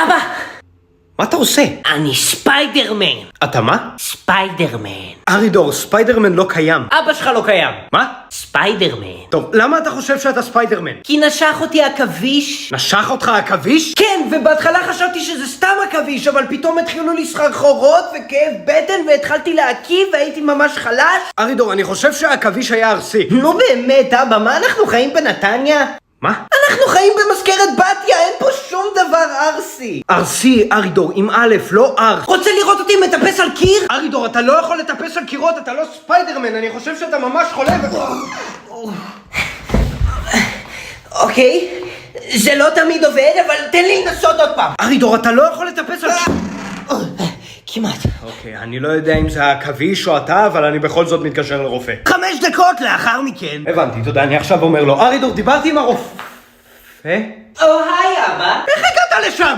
אבא! מה אתה עושה? אני ספיידרמן! אתה מה? ספיידרמן. ארידור, ספיידרמן לא קיים. אבא שלך לא קיים. מה? ספיידרמן. טוב, למה אתה חושב שאתה ספיידרמן? כי נשך אותי עכביש. נשך אותך עכביש? כן, ובהתחלה חשבתי שזה סתם עכביש, אבל פתאום התחילו לי סחרחורות וכאב בטן והתחלתי להקיא והייתי ממש חלש. ארידור, אני חושב שהעכביש היה ארסי. נו באמת, אבא, מה אנחנו חיים בנתניה? מה? אנחנו חיים במזכרת בתיה, אין פה שום דבר ארסי. ארסי, ארידור, עם א', לא אר. רוצה לראות אותי מטפס על קיר? ארידור, אתה לא יכול לטפס על קירות, אתה לא ספיידרמן, אני חושב שאתה ממש חולה אוקיי, זה לא תמיד עובד, אבל תן לי לנסות עוד פעם. ארידור, אתה לא יכול לטפס על כמעט. אוקיי, אני לא יודע אם זה העכביש או אתה, אבל אני בכל זאת מתקשר לרופא. 5 דקות לאחר מכן. הבנתי, תודה, אני עכשיו אומר לו, ארידור, דיברתי עם הרופא. היי אבא. איך הגעת לשם?